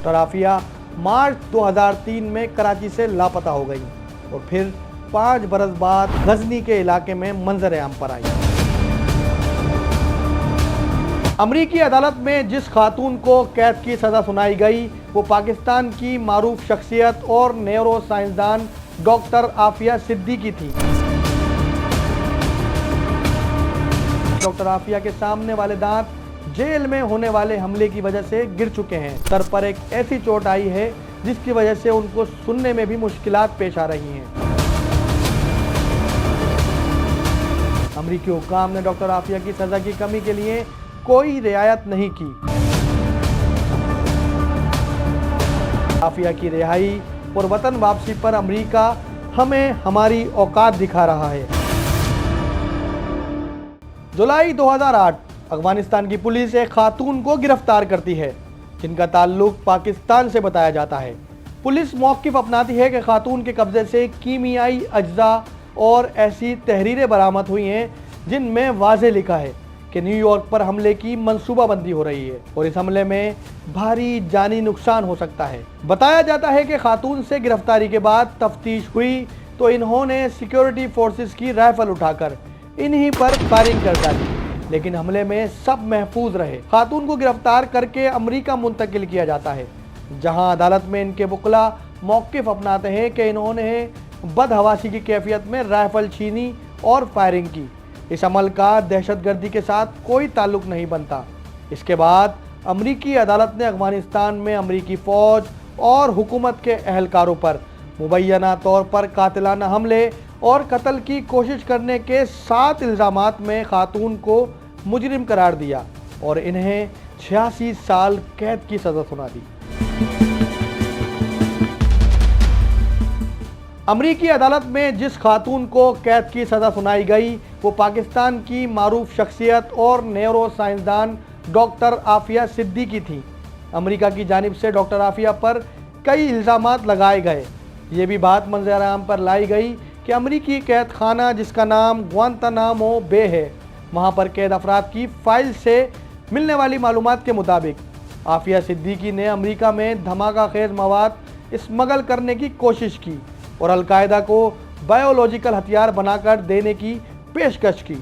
Doctor Aafia मार्च 2003 में कराची से लापता हो गई और फिर 5 बरस बाद गजनी के इलाके में मंजर आम पर आई। अमरीकी अदालत में जिस खातून को कैद की सज़ा सुनाई गई वो पाकिस्तान की मारूफ शख्सियत और न्यूरो साइंसदान डॉक्टर आफिया सिद्दीकी थी। डॉक्टर आफिया के सामने वाले दांत जेल में होने वाले हमले की वजह से गिर चुके हैं। सर पर एक ऐसी चोट आई है जिसकी वजह से उनको सुनने में भी मुश्किलात पेश आ रही हैं। अमरीकी हुक्काम ने डॉक्टर आफिया की सजा की कमी के लिए कोई रियायत नहीं की। आफिया की रिहाई और वतन वापसी पर अमरीका हमें हमारी औकात दिखा रहा है। जुलाई 2008 अफगानिस्तान की पुलिस एक खातून को गिरफ्तार करती है जिनका ताल्लुक पाकिस्तान से बताया जाता है। पुलिस मौक़िफ़ अपनाती है कि खातून के कब्जे से कीमियाई अज्जा और ऐसी तहरीरें बरामद हुई हैं जिनमें वाज़ेह लिखा है कि न्यूयॉर्क पर हमले की मंसूबाबंदी हो रही है और इस हमले में भारी जानी नुकसान हो सकता है। बताया जाता है कि खातून से गिरफ्तारी के बाद तफ्तीश हुई तो इन्होंने सिक्योरिटी फोर्सेस की राइफल उठाकर इन्हीं पर फायरिंग कर डाली, लेकिन हमले में सब महफूज रहे। खातून को गिरफ्तार करके अमेरिका मुंतकिल किया जाता है जहां अदालत में इनके वकील मौक़िफ़ अपनाते हैं कि इन्होंने बदहवासी की कैफियत में राइफल छीनी और फायरिंग की। इस अमल का दहशतगर्दी के साथ कोई ताल्लुक नहीं बनता। इसके बाद अमरीकी अदालत ने अफगानिस्तान में अमरीकी फ़ौज और हुकूमत के अहलकारों पर मुबैना तौर पर कातिलाना हमले और कत्ल की कोशिश करने के 7 इल्ज़ामात में खातून को मुजरिम करार दिया और इन्हें 86 साल कैद की सज़ा सुना दी। अमरीकी अदालत में जिस खातून को कैद की सज़ा सुनाई गई वो पाकिस्तान की मारूफ शख्सियत और न्यूरो साइंसदान डॉक्टर आफिया सिद्दीकी थी। अमेरिका की जानिब से डॉक्टर आफिया पर कई इल्ज़ामात लगाए गए। ये भी बात मंजर आम पर लाई गई कि अमरीकी कैद खाना जिसका नाम ग्वांतानामो बे है, वहाँ पर कैद अफराद की फ़ाइल से मिलने वाली मालूमात के मुताबिक आफिया सिद्दीकी ने अमरीका में धमाका खेज मवाद स्मगल करने की कोशिश की और अलकायदा को बायोलॉजिकल हथियार बनाकर देने की पेशकश की।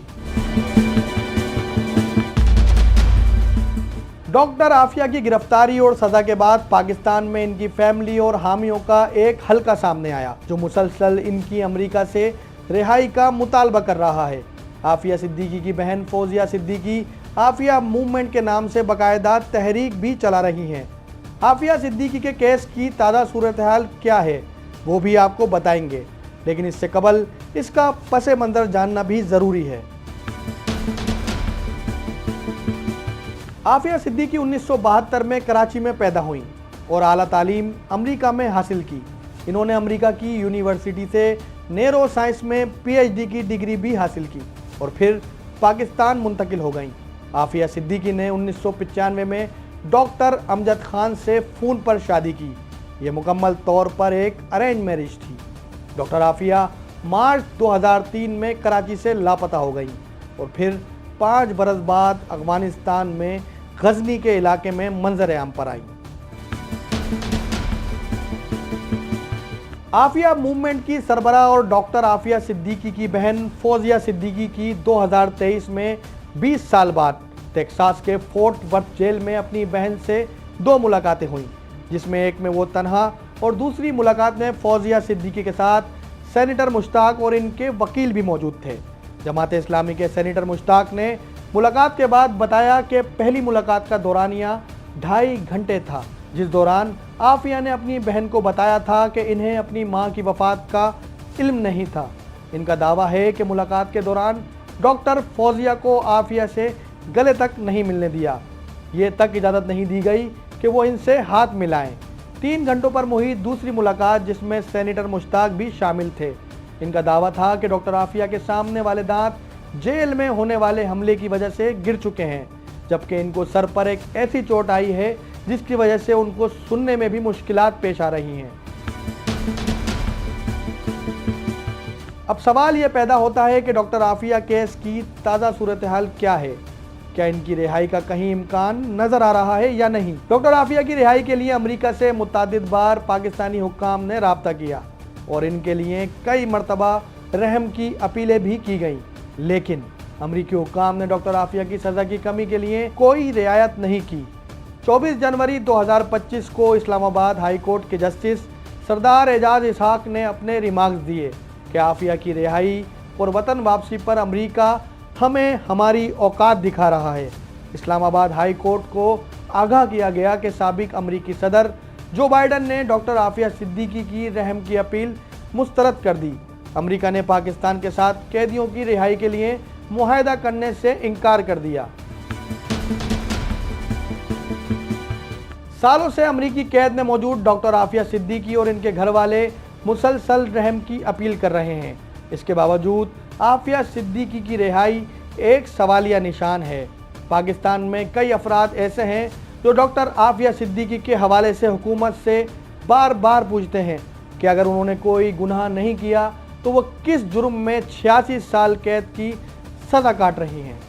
डॉक्टर आफिया की गिरफ्तारी और सज़ा के बाद पाकिस्तान में इनकी फैमिली और हामियों का एक हल्का सामने आया जो मुसलसल इनकी अमेरिका से रिहाई का मुतालबा कर रहा है। आफिया सिद्दीकी की बहन फौजिया सिद्दीकी आफिया मूवमेंट के नाम से बाकायदा तहरीक भी चला रही हैं। आफिया सिद्दीकी के केस की ताज़ा सूरत हाल क्या है वो भी आपको बताएंगे, लेकिन इससे कबल इसका पस मंज़र जानना भी ज़रूरी है। आफिया सिद्दीकी 1972 में कराची में पैदा हुई और आला तालीम अमेरिका में हासिल की। इन्होंने अमेरिका की यूनिवर्सिटी से न्यूरो साइंस में पीएचडी की डिग्री भी हासिल की और फिर पाकिस्तान मुंतकिल हो गईं। आफिया सिद्दीकी ने 1995 में डॉक्टर अमजद खान से फ़ोन पर शादी की। ये मुकम्मल तौर पर एक अरेंज मैरिज थी। डॉक्टर आफिया मार्च 2003 में कराची से लापता हो गई और फिर 5 बरस बाद अफगानिस्तान में गजनी के इलाके में मंजर आम पर आई। आफिया मूवमेंट की सरबराह और डॉक्टर आफिया सिद्दीकी की बहन फौजिया सिद्दीकी की 2023 में 20 साल बाद टेक्सास के फोर्ट वर्थ जेल में अपनी बहन से 2 मुलाकातें हुईं, जिसमें एक में वो तन्हा और दूसरी मुलाकात में फौजिया सिद्दीकी के साथ सेनेटर मुश्ताक और इनके वकील भी मौजूद थे। जमात इस्लामी के सेनेटर मुश्ताक ने मुलाकात के बाद बताया कि पहली मुलाकात का दौरानिया 2.5 घंटे था, जिस दौरान आफिया ने अपनी बहन को बताया था कि इन्हें अपनी मां की वफ़ात का इल्म नहीं था। इनका दावा है कि मुलाकात के दौरान डॉक्टर फौजिया को आफिया से गले तक नहीं मिलने दिया। ये तक इजाज़त नहीं दी गई कि वो इनसे हाथ मिलाएं। 3 घंटों पर मुहित दूसरी मुलाकात जिसमें सेनेटर मुश्ताक भी शामिल थे। इनका दावा था कि डॉक्टर आफिया के सामने वाले दांत जेल में होने वाले हमले की वजह से गिर चुके हैं, जबकि इनको सर पर एक ऐसी चोट आई है जिसकी वजह से उनको सुनने में भी मुश्किलात पेश आ रही हैं। अब सवाल ये पैदा होता है कि डॉक्टर आफिया केस की ताज़ा सूरत हाल क्या है। क्या इनकी रिहाई का कहीं इम्कान नजर आ रहा है या नहीं? डॉक्टर आफिया की रिहाई के लिए अमेरिका से मुतअद्दिद बार पाकिस्तानी हुक्काम ने राब्ता किया और इनके लिए कई मरतबा रहम की अपीलें भी की गईं, लेकिन अमेरिकी हुक्काम ने डॉक्टर आफिया की सजा की कमी के लिए कोई रियायत नहीं की। 24 जनवरी 2025 को इस्लामाबाद हाई कोर्ट के जस्टिस सरदार एजाज इसहाक ने अपने रिमार्क्स दिए कि आफिया की रिहाई और वतन वापसी पर अमेरिका हमें हमारी औकात दिखा रहा है। इस्लामाबाद हाई कोर्ट को आगाह किया गया कि साबिक अमेरिकी सदर जो बाइडन ने डॉक्टर आफिया सिद्दीकी की रहम की अपील मुस्तरद कर दी। अमेरिका ने पाकिस्तान के साथ कैदियों की रिहाई के लिए मुआहदा करने से इनकार कर दिया। सालों से अमेरिकी कैद में मौजूद डॉक्टर आफिया सिद्दीकी और इनके घर वाले मुसलसल रहम की अपील कर रहे हैं। इसके बावजूद आफिया सिद्दीकी की रिहाई एक सवालिया निशान है। पाकिस्तान में कई अफराद ऐसे हैं जो डॉक्टर आफिया सिद्दीकी के हवाले से हुकूमत से बार बार पूछते हैं कि अगर उन्होंने कोई गुनाह नहीं किया तो वो किस जुर्म में 86 साल कैद की सज़ा काट रही हैं।